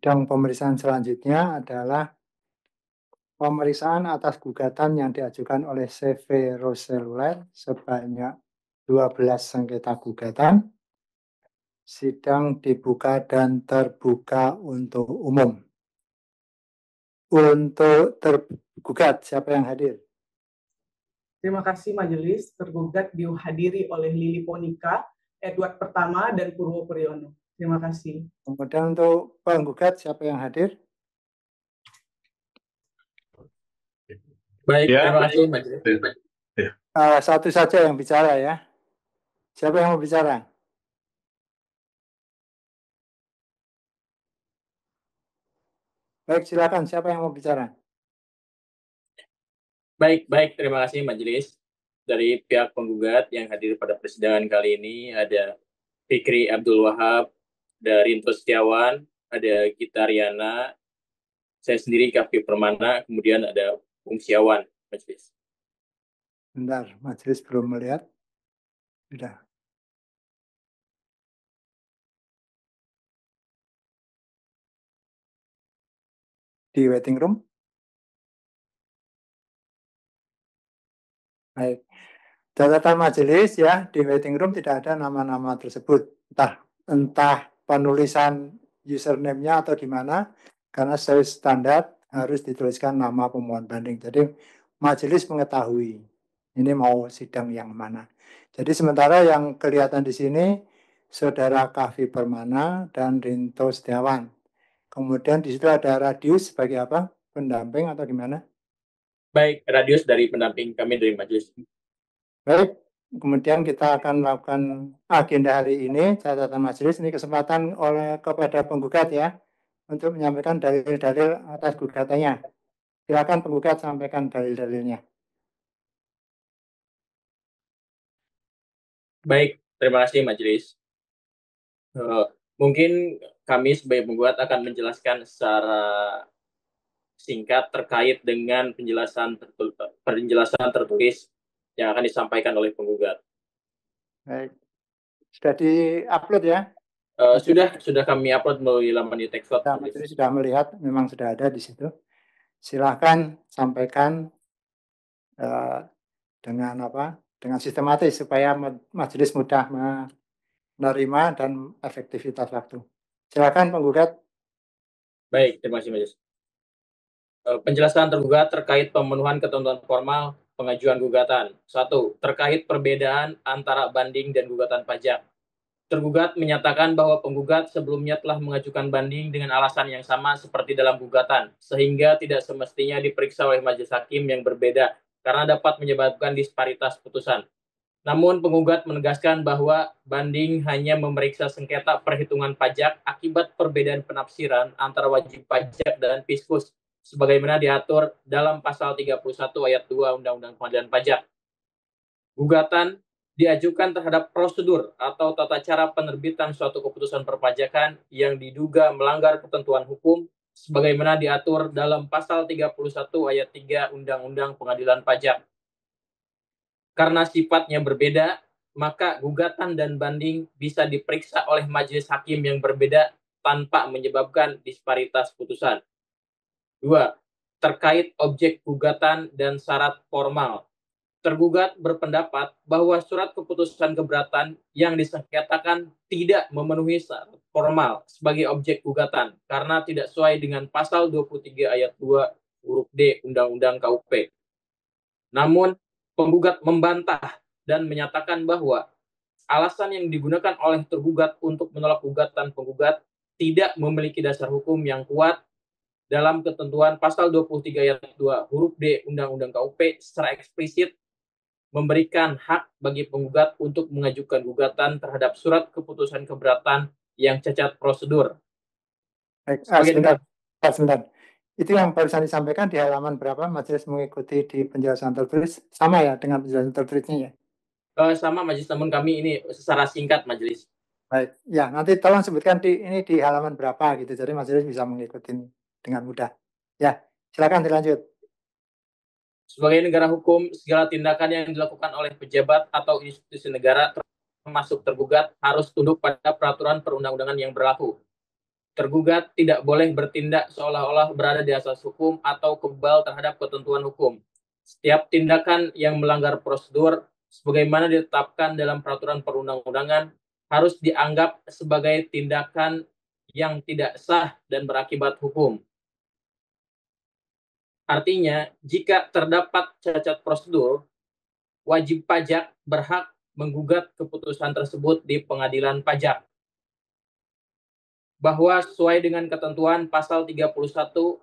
Sidang pemeriksaan selanjutnya adalah pemeriksaan atas gugatan yang diajukan oleh CV Roseluler sebanyak 12 sengketa gugatan. Sidang dibuka dan terbuka untuk umum. Untuk tergugat, siapa yang hadir? Terima kasih majelis. Tergugat dihadiri oleh Lili Ponika, Edward Pertama, dan Purwo Priyono. Terima kasih. Kemudian untuk penggugat, siapa yang hadir? Baik, Ya. terima kasih majelis. Satu saja yang bicara ya. Siapa yang mau bicara? Baik, silakan. Siapa yang mau bicara? Baik, terima kasih majelis. Dari pihak penggugat yang hadir pada persidangan kali ini ada Fikri Abdul Wahab, ada Rinto Setiawan, ada Gita Riana, saya sendiri Kavi Permana, kemudian ada Siawan, majelis. Bentar, majelis belum melihat. Sudah. Di waiting room. Baik. Catatan majelis ya, di waiting room tidak ada nama-nama tersebut. Entah penulisan username-nya atau gimana, karena sesuai standar harus dituliskan nama pemohon banding. Jadi majelis mengetahui ini mau sidang yang mana. Jadi sementara yang kelihatan di sini Saudara Kavi Permana dan Rinto Setiawan. Kemudian di situ ada Radius sebagai apa? Pendamping atau gimana? Baik, Radius dari pendamping kami dari majelis. Baik, kemudian kita akan melakukan agenda hari ini, catatan majelis ini kesempatan kepada penggugat ya, untuk menyampaikan dalil-dalil atas gugatannya. Silakan penggugat sampaikan dalil-dalilnya. Baik, terima kasih majelis. Mungkin kami sebagai penggugat akan menjelaskan secara singkat terkait dengan penjelasan tertulis yang akan disampaikan oleh penggugat. Baik, sudah di-upload ya? Sudah kami upload melalui laman Utexcode. Nah, majelis sudah melihat, memang sudah ada di situ. Silakan sampaikan dengan sistematis supaya majelis mudah menerima dan efektivitas waktu. Silakan penggugat. Baik, terima kasih majelis. Penjelasan tergugat terkait pemenuhan ketentuan formal pengajuan gugatan. 1. Terkait perbedaan antara banding dan gugatan pajak. Tergugat menyatakan bahwa penggugat sebelumnya telah mengajukan banding dengan alasan yang sama seperti dalam gugatan, sehingga tidak semestinya diperiksa oleh majelis hakim yang berbeda karena dapat menyebabkan disparitas putusan. Namun penggugat menegaskan bahwa banding hanya memeriksa sengketa perhitungan pajak akibat perbedaan penafsiran antara wajib pajak dan fiskus sebagaimana diatur dalam pasal 31 ayat 2 Undang-Undang Pengadilan Pajak. Gugatan diajukan terhadap prosedur atau tata cara penerbitan suatu keputusan perpajakan yang diduga melanggar ketentuan hukum sebagaimana diatur dalam pasal 31 ayat 3 Undang-Undang Pengadilan Pajak. Karena sifatnya berbeda, maka gugatan dan banding bisa diperiksa oleh majelis hakim yang berbeda tanpa menyebabkan disparitas putusan. 2. Terkait objek gugatan dan syarat formal. Tergugat berpendapat bahwa surat keputusan keberatan yang disengketakan tidak memenuhi syarat formal sebagai objek gugatan karena tidak sesuai dengan pasal 23 ayat 2 huruf D Undang-Undang KUP. Namun, penggugat membantah dan menyatakan bahwa alasan yang digunakan oleh tergugat untuk menolak gugatan penggugat tidak memiliki dasar hukum yang kuat dalam ketentuan pasal 23 ayat 2 huruf D Undang-Undang KUP secara eksplisit memberikan hak bagi penggugat untuk mengajukan gugatan terhadap surat keputusan keberatan yang cacat prosedur. Baik, sebentar. Itu yang barusan disampaikan di halaman berapa? Majelis mengikuti di penjelasan tertulis sama ya dengan penjelasan tertulisnya ya? Sama majelis, namun kami ini secara singkat majelis. Baik, ya nanti tolong sebutkan ini di halaman berapa gitu, jadi majelis bisa mengikuti dengan mudah. Ya, silakan dilanjut. Sebagai negara hukum, segala tindakan yang dilakukan oleh pejabat atau institusi negara termasuk tergugat harus tunduk pada peraturan perundang-undangan yang berlaku. Tergugat tidak boleh bertindak seolah-olah berada di atas hukum atau kebal terhadap ketentuan hukum. Setiap tindakan yang melanggar prosedur sebagaimana ditetapkan dalam peraturan perundang-undangan harus dianggap sebagai tindakan yang tidak sah dan berakibat hukum. Artinya, jika terdapat cacat prosedur, wajib pajak berhak menggugat keputusan tersebut di pengadilan pajak. Bahwa sesuai dengan ketentuan pasal 31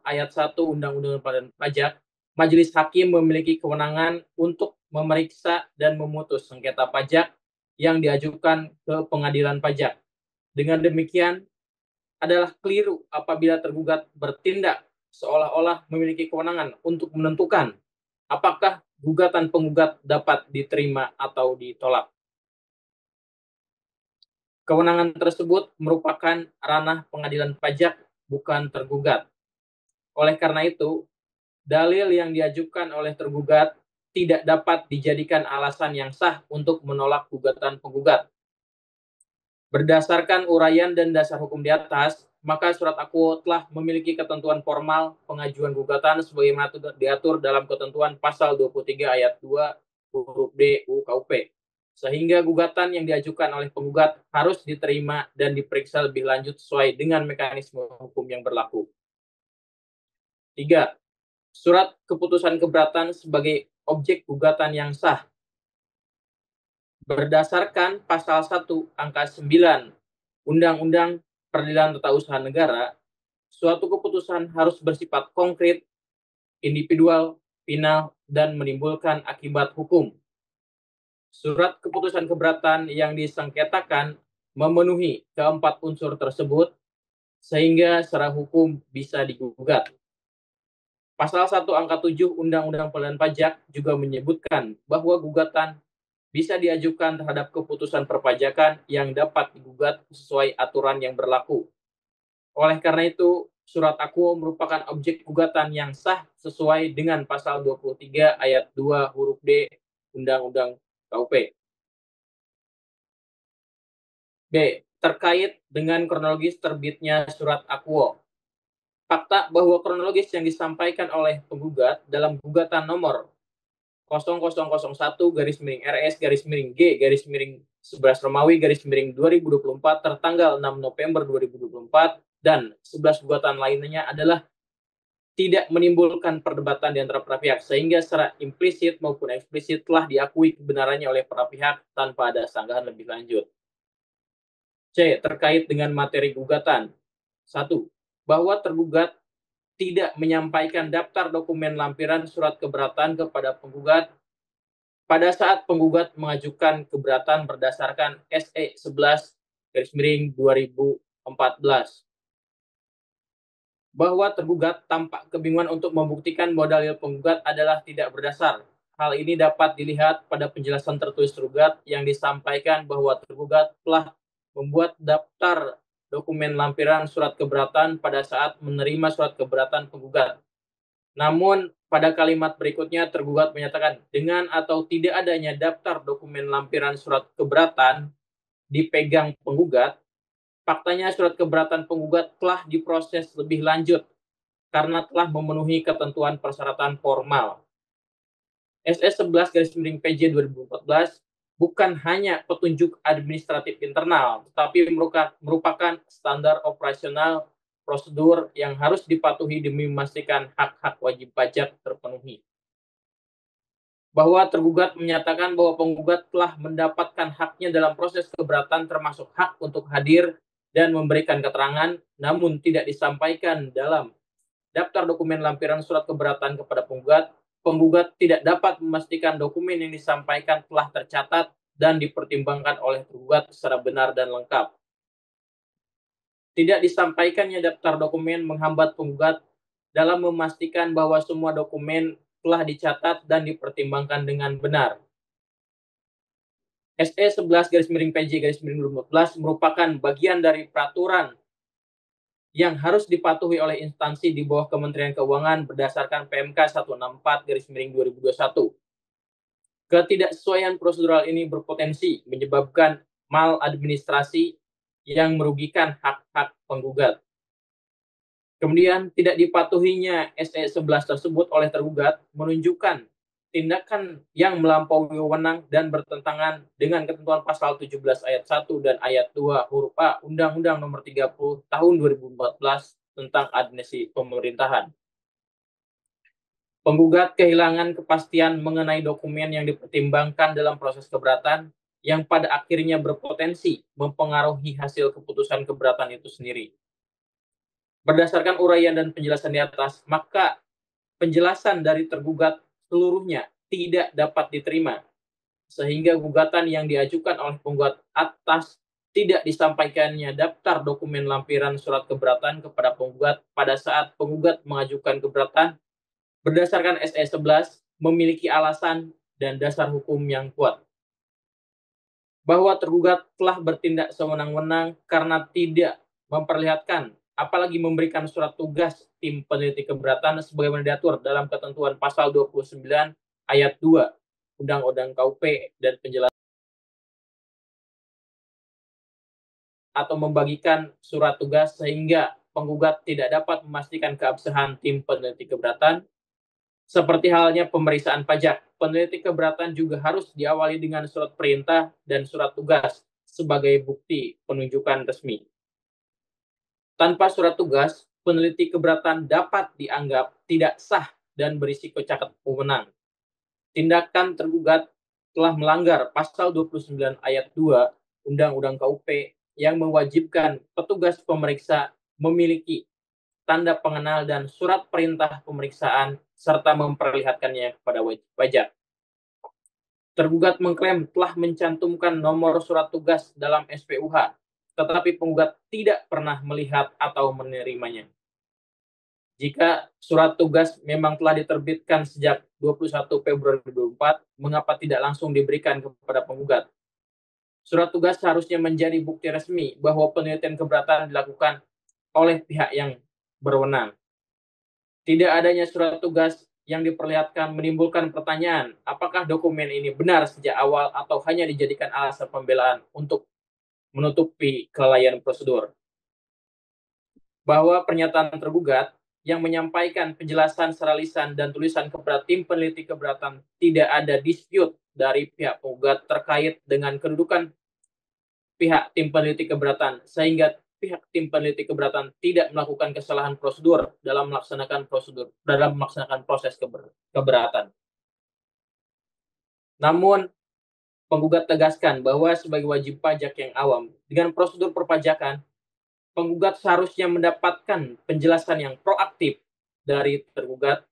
ayat 1 Undang-Undang Pajak, Majelis Hakim memiliki kewenangan untuk memeriksa dan memutus sengketa pajak yang diajukan ke pengadilan pajak. Dengan demikian, adalah keliru apabila tergugat bertindak seolah-olah memiliki kewenangan untuk menentukan apakah gugatan penggugat dapat diterima atau ditolak. Kewenangan tersebut merupakan ranah pengadilan pajak, bukan tergugat. Oleh karena itu, dalil yang diajukan oleh tergugat tidak dapat dijadikan alasan yang sah untuk menolak gugatan penggugat. Berdasarkan uraian dan dasar hukum di atas, maka surat akuo telah memiliki ketentuan formal pengajuan gugatan sebagaimana diatur dalam ketentuan pasal 23 ayat 2 huruf D UU KUP. Sehingga gugatan yang diajukan oleh penggugat harus diterima dan diperiksa lebih lanjut sesuai dengan mekanisme hukum yang berlaku. 3. Surat keputusan keberatan sebagai objek gugatan yang sah. Berdasarkan pasal 1 angka 9 Undang-Undang Peradilan Tata Usaha Negara, suatu keputusan harus bersifat konkret, individual, final, dan menimbulkan akibat hukum. Surat keputusan keberatan yang disengketakan memenuhi keempat unsur tersebut sehingga secara hukum bisa digugat. Pasal 1 angka 7 Undang-Undang Pengadilan Pajak juga menyebutkan bahwa gugatan bisa diajukan terhadap keputusan perpajakan yang dapat digugat sesuai aturan yang berlaku. Oleh karena itu, surat akuo merupakan objek gugatan yang sah sesuai dengan pasal 23 ayat 2 huruf D Undang-Undang KUP. B. Terkait dengan kronologis terbitnya surat akuo. Fakta bahwa kronologis yang disampaikan oleh penggugat dalam gugatan nomor 0001-RS-G-11 Romawi 2024 tertanggal 6 November 2024 dan 11 gugatan lainnya adalah tidak menimbulkan perdebatan di antara para pihak sehingga secara implisit maupun eksplisit telah diakui kebenarannya oleh para pihak tanpa ada sanggahan lebih lanjut. C. Terkait dengan materi gugatan. 1. Bahwa tergugat tidak menyampaikan daftar dokumen lampiran surat keberatan kepada penggugat pada saat penggugat mengajukan keberatan berdasarkan SE 11/2014. Bahwa tergugat tampak kebingungan untuk membuktikan bahwa dalil penggugat adalah tidak berdasar. Hal ini dapat dilihat pada penjelasan tertulis tergugat yang disampaikan bahwa tergugat telah membuat daftar dokumen lampiran surat keberatan pada saat menerima surat keberatan penggugat. Namun, pada kalimat berikutnya tergugat menyatakan dengan atau tidak adanya daftar dokumen lampiran surat keberatan dipegang penggugat, faktanya surat keberatan penggugat telah diproses lebih lanjut karena telah memenuhi ketentuan persyaratan formal. SE 11/PJ 2014 bukan hanya petunjuk administratif internal, tetapi merupakan standar operasional prosedur yang harus dipatuhi demi memastikan hak-hak wajib pajak terpenuhi. Bahwa tergugat menyatakan bahwa penggugat telah mendapatkan haknya dalam proses keberatan termasuk hak untuk hadir dan memberikan keterangan, namun tidak disampaikan dalam daftar dokumen lampiran surat keberatan kepada penggugat tidak dapat memastikan dokumen yang disampaikan telah tercatat dan dipertimbangkan oleh tergugat secara benar dan lengkap. Tidak disampaikannya daftar dokumen menghambat penggugat dalam memastikan bahwa semua dokumen telah dicatat dan dipertimbangkan dengan benar. SE 11/PJ-2014 merupakan bagian dari peraturan yang harus dipatuhi oleh instansi di bawah Kementerian Keuangan berdasarkan PMK 164/2021. Ketidaksesuaian prosedural ini berpotensi menyebabkan maladministrasi yang merugikan hak-hak penggugat. Kemudian tidak dipatuhinya SE 11 tersebut oleh tergugat menunjukkan tindakan yang melampaui wewenang dan bertentangan dengan ketentuan pasal 17 ayat 1 dan ayat 2 huruf A Undang-Undang Nomor 30 Tahun 2014 tentang administrasi pemerintahan. Penggugat kehilangan kepastian mengenai dokumen yang dipertimbangkan dalam proses keberatan yang pada akhirnya berpotensi mempengaruhi hasil keputusan keberatan itu sendiri. Berdasarkan uraian dan penjelasan di atas, maka penjelasan dari tergugat seluruhnya tidak dapat diterima, sehingga gugatan yang diajukan oleh penggugat atas tidak disampaikannya daftar dokumen lampiran surat keberatan kepada penggugat pada saat penggugat mengajukan keberatan berdasarkan SE 11 memiliki alasan dan dasar hukum yang kuat. Bahwa tergugat telah bertindak sewenang-wenang karena tidak memperlihatkan apalagi memberikan surat tugas tim peneliti keberatan sebagaimana diatur dalam ketentuan pasal 29 ayat 2 Undang-Undang KUP dan penjelasan atau membagikan surat tugas sehingga penggugat tidak dapat memastikan keabsahan tim peneliti keberatan. Seperti halnya pemeriksaan pajak, peneliti keberatan juga harus diawali dengan surat perintah dan surat tugas sebagai bukti penunjukan resmi. Tanpa surat tugas, peneliti keberatan dapat dianggap tidak sah dan berisiko cacat wewenang. Tindakan tergugat telah melanggar pasal 29 ayat 2 Undang-Undang KUP yang mewajibkan petugas pemeriksa memiliki tanda pengenal dan surat perintah pemeriksaan serta memperlihatkannya kepada wajib pajak. Tergugat mengklaim telah mencantumkan nomor surat tugas dalam SPUH, tetapi penggugat tidak pernah melihat atau menerimanya. Jika surat tugas memang telah diterbitkan sejak 21 Februari 2024, mengapa tidak langsung diberikan kepada penggugat? Surat tugas seharusnya menjadi bukti resmi bahwa penelitian keberatan dilakukan oleh pihak yang berwenang. Tidak adanya surat tugas yang diperlihatkan menimbulkan pertanyaan, apakah dokumen ini benar sejak awal atau hanya dijadikan alasan pembelaan untuk menutupi kelalaian prosedur. Bahwa pernyataan tergugat yang menyampaikan penjelasan secara lisan dan tulisan kepada tim peneliti keberatan tidak ada dispute dari pihak penggugat terkait dengan kedudukan pihak tim peneliti keberatan, sehingga pihak tim peneliti keberatan tidak melakukan kesalahan prosedur dalam melaksanakan proses keberatan. Namun, penggugat tegaskan bahwa sebagai wajib pajak yang awam dengan prosedur perpajakan, penggugat seharusnya mendapatkan penjelasan yang proaktif dari tergugat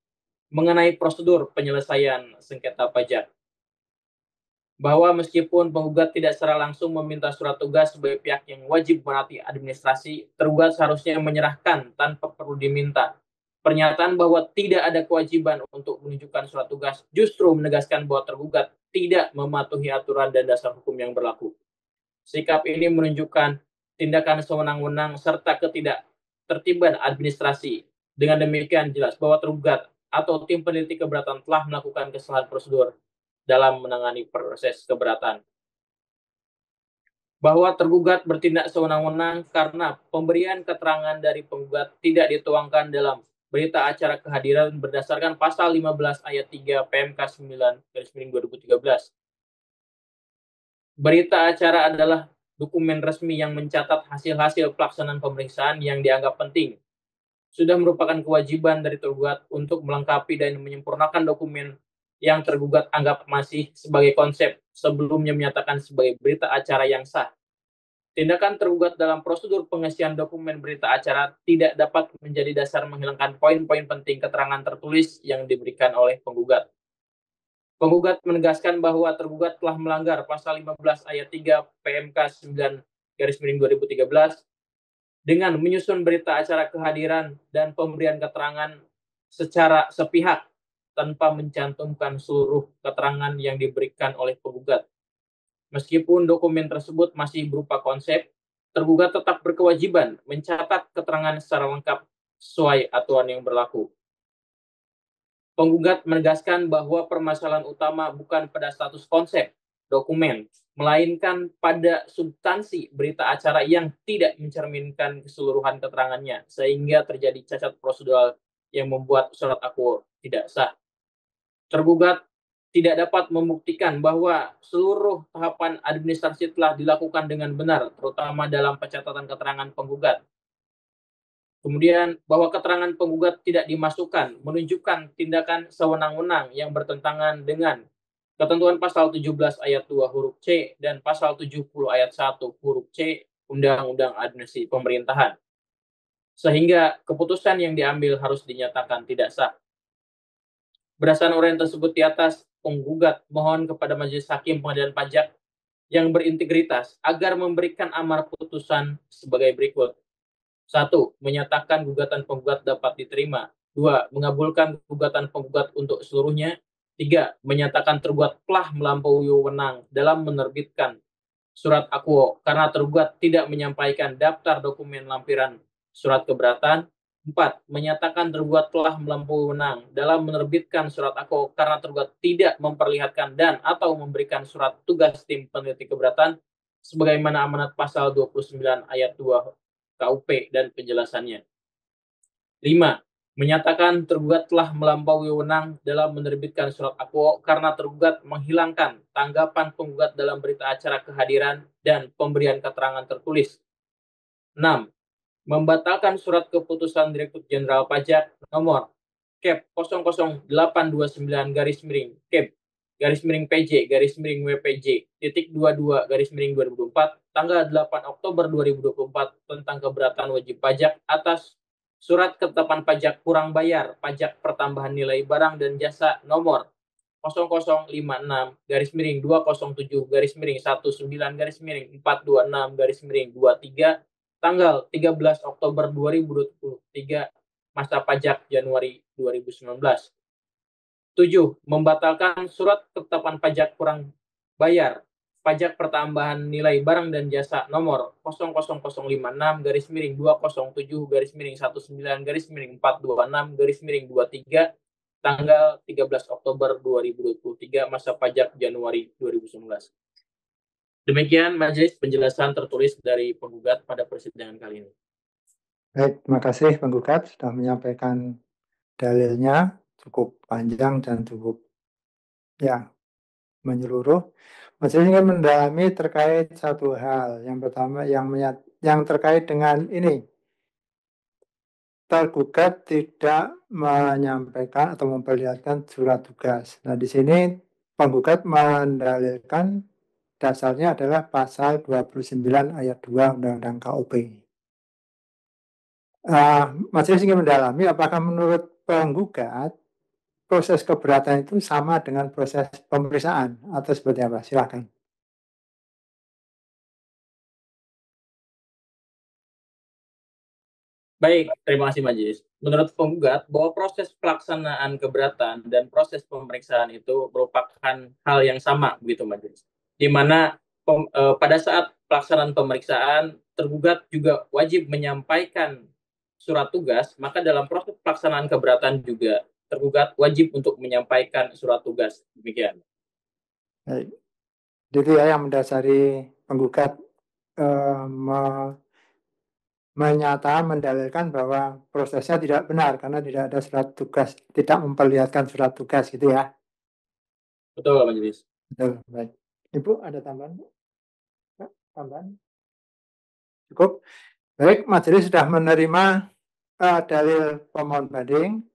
mengenai prosedur penyelesaian sengketa pajak. Bahwa meskipun penggugat tidak secara langsung meminta surat tugas sebagai pihak yang wajib menaati administrasi, tergugat seharusnya menyerahkan tanpa perlu diminta. Pernyataan bahwa tidak ada kewajiban untuk menunjukkan surat tugas justru menegaskan bahwa tergugat tidak mematuhi aturan dan dasar hukum yang berlaku. Sikap ini menunjukkan tindakan sewenang-wenang serta ketidaktertiban administrasi. Dengan demikian jelas bahwa tergugat atau tim peneliti keberatan telah melakukan kesalahan prosedur dalam menangani proses keberatan. Bahwa tergugat bertindak sewenang-wenang karena pemberian keterangan dari penggugat tidak dituangkan dalam berita acara kehadiran berdasarkan pasal 15 ayat 3 PMK 9/2013. Berita acara adalah dokumen resmi yang mencatat hasil-hasil pelaksanaan pemeriksaan yang dianggap penting. Sudah merupakan kewajiban dari tergugat untuk melengkapi dan menyempurnakan dokumen yang tergugat anggap masih sebagai konsep sebelumnya menyatakan sebagai berita acara yang sah. Tindakan tergugat dalam prosedur pengisian dokumen berita acara tidak dapat menjadi dasar menghilangkan poin-poin penting keterangan tertulis yang diberikan oleh penggugat. Penggugat menegaskan bahwa tergugat telah melanggar pasal 15 ayat 3 PMK 9/2013 dengan menyusun berita acara kehadiran dan pemberian keterangan secara sepihak tanpa mencantumkan seluruh keterangan yang diberikan oleh penggugat. Meskipun dokumen tersebut masih berupa konsep, tergugat tetap berkewajiban mencatat keterangan secara lengkap sesuai aturan yang berlaku. Penggugat menegaskan bahwa permasalahan utama bukan pada status konsep dokumen melainkan pada substansi berita acara yang tidak mencerminkan keseluruhan keterangannya, sehingga terjadi cacat prosedural yang membuat surat akuo tidak sah. Tergugat tidak dapat membuktikan bahwa seluruh tahapan administrasi telah dilakukan dengan benar, terutama dalam pencatatan keterangan penggugat. Kemudian bahwa keterangan penggugat tidak dimasukkan menunjukkan tindakan sewenang-wenang yang bertentangan dengan ketentuan pasal 17 ayat 2 huruf C dan pasal 70 ayat 1 huruf C Undang-Undang Administrasi Pemerintahan. Sehingga keputusan yang diambil harus dinyatakan tidak sah. Berdasarkan uraian tersebut di atas, penggugat mohon kepada Majelis Hakim Pengadilan Pajak yang berintegritas agar memberikan amar putusan sebagai berikut. 1. Menyatakan gugatan penggugat dapat diterima. 2. Mengabulkan gugatan penggugat untuk seluruhnya. 3. Menyatakan tergugat telah melampaui wewenang dalam menerbitkan surat akuo karena tergugat tidak menyampaikan daftar dokumen lampiran surat keberatan. 4. Menyatakan tergugat telah melampaui wewenang dalam menerbitkan surat akuo karena tergugat tidak memperlihatkan dan atau memberikan surat tugas tim peneliti keberatan sebagaimana amanat pasal 29 ayat 2 KUP dan penjelasannya. 5. Menyatakan tergugat telah melampaui wewenang dalam menerbitkan surat akuo karena tergugat menghilangkan tanggapan penggugat dalam berita acara kehadiran dan pemberian keterangan tertulis. 6. Membatalkan surat keputusan Direktur Jenderal Pajak nomor KEP 00829-KEP-PJ-WPJ.22-2024 tanggal 8 Oktober 2024 tentang keberatan wajib pajak atas surat ketetapan pajak kurang bayar pajak pertambahan nilai barang dan jasa nomor 0056-227-19-426-23 tanggal 13 Oktober 2023 masa pajak Januari 2019. 7. Membatalkan surat ketetapan pajak kurang bayar pajak pertambahan nilai barang dan jasa nomor 00056-227-19-426-23 tanggal 13 Oktober 2023 masa pajak Januari 2019. Demikian majelis penjelasan tertulis dari penggugat pada persidangan kali ini. Baik, terima kasih penggugat sudah menyampaikan dalilnya cukup panjang dan cukup menyeluruh. Majelis ingin mendalami terkait satu hal. Yang pertama yang terkait dengan ini. Tergugat tidak menyampaikan atau memperlihatkan surat tugas. Nah, di sini penggugat mendalilkan dasarnya adalah pasal 29 ayat 2 Undang-Undang KUP. Majelis ingin mendalami apakah menurut penggugat proses keberatan itu sama dengan proses pemeriksaan atau seperti apa? Silakan. Baik, terima kasih majelis. Menurut penggugat bahwa proses pelaksanaan keberatan dan proses pemeriksaan itu merupakan hal yang sama begitu majelis. Di mana pada saat pelaksanaan pemeriksaan tergugat juga wajib menyampaikan surat tugas, maka dalam proses pelaksanaan keberatan juga tergugat wajib untuk menyampaikan surat tugas. Demikian. Baik. Jadi yang mendasari penggugat mendalilkan bahwa prosesnya tidak benar karena tidak ada surat tugas, tidak memperlihatkan surat tugas gitu ya. Betul, majelis. Betul, baik. Ibu ada tambahan? Tambahan? Cukup. Baik, majelis sudah menerima dalil pemohon banding,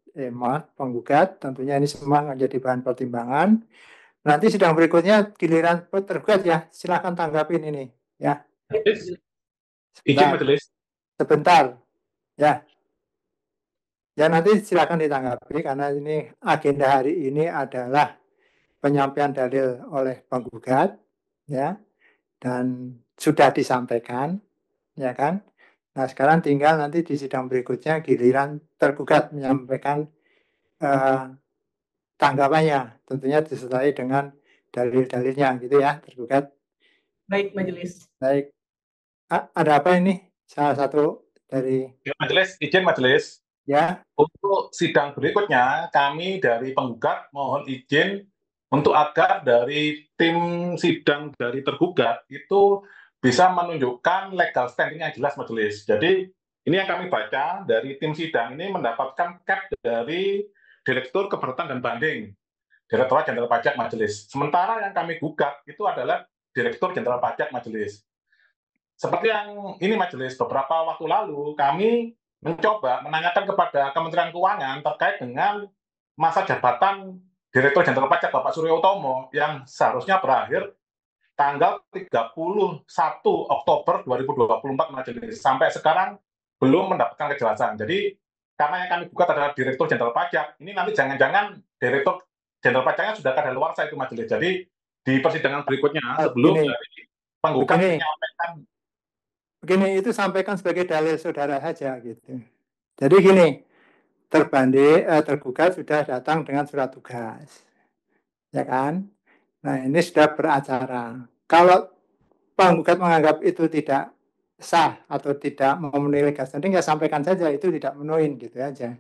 penggugat. Tentunya ini semua menjadi bahan pertimbangan. Nanti sidang berikutnya giliran tergugat ya. Silakan tanggapin ini ya. Izin majelis. Sebentar. Ya. Ya nanti silakan ditanggapi karena ini agenda hari ini adalah penyampaian dalil oleh penggugat ya dan sudah disampaikan ya kan. Nah sekarang tinggal nanti di sidang berikutnya giliran tergugat menyampaikan tanggapannya, tentunya disertai dengan dalil-dalilnya gitu ya tergugat. Baik majelis. Baik. Ada apa ini? Salah satu dari majelis, izin majelis. Ya. Untuk sidang berikutnya kami dari penggugat mohon izin untuk agar dari tim sidang dari tergugat itu bisa menunjukkan legal standing yang jelas majelis. Jadi ini yang kami baca dari tim sidang ini mendapatkan cap dari Direktur Keberatan dan Banding, Direktorat Jenderal Pajak majelis. Sementara yang kami gugat itu adalah Direktur Jenderal Pajak majelis. Seperti yang ini majelis, beberapa waktu lalu kami mencoba menanyakan kepada Kementerian Keuangan terkait dengan masa jabatan Direktur Jenderal Pajak Bapak Suryo Utomo yang seharusnya berakhir tanggal 31 Oktober 2024 majelis. Sampai sekarang belum mendapatkan kejelasan. Jadi karena yang kami gugat adalah Direktur Jenderal Pajak, ini nanti jangan-jangan Direktur Jenderal Pajaknya sudah kadaluarsa itu majelis. Jadi di persidangan berikutnya sebelum dari penggugat menyampaikan begini, itu sampaikan sebagai dalil saudara saja gitu. Jadi gini, tergugat sudah datang dengan surat tugas, ya kan? Nah ini sudah beracara. Kalau penggugat menganggap itu tidak sah atau tidak memenuhi legal standing, ya sampaikan saja itu tidak memenuhi gitu aja.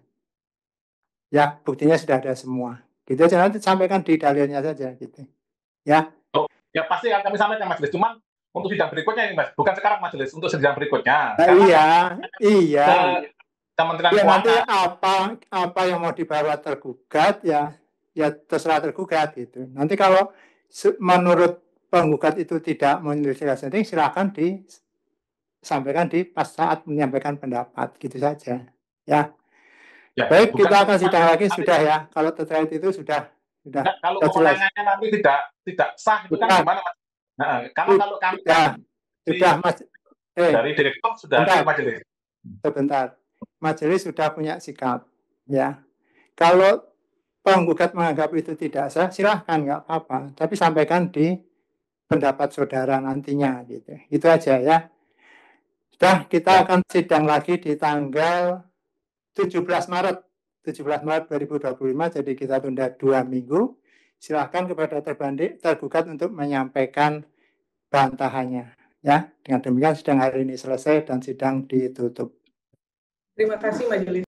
Ya buktinya sudah ada semua. Gitu aja, nanti sampaikan di dalilnya saja gitu. Ya. Oh, ya pasti kami sampaikan majelis. Cuman untuk sidang berikutnya ini mas, bukan sekarang majelis, untuk sidang berikutnya. Nah, iya. Kementerian Ya nanti Keuangan. apa yang mau dibawa tergugat ya terserah tergugat gitu. Nanti kalau menurut penggugat itu tidak memenuhi legal standing, silakan disampaikan pas saat menyampaikan pendapat gitu saja. Ya. Baik, kita akan sidang lagi sudah ya. Kalau terkait itu sudah. Nah, kalau kewenangannya nanti tidak sah itu kan gimana mas? Nah, karena kalau kami sudah mas dari direktur sudah ada majelis. Sebentar, majelis sudah punya sikap, ya. Kalau penggugat menganggap itu tidak sah, silahkan nggak apa-apa. Tapi sampaikan di pendapat saudara nantinya, gitu. Itu aja ya. Sudah, kita akan sidang lagi di tanggal 17 Maret 2025, jadi kita tunda 2 minggu. Silahkan kepada tergugat untuk menyampaikan bantahannya. Ya, dengan demikian sidang hari ini selesai dan sidang ditutup. Terima kasih majelis.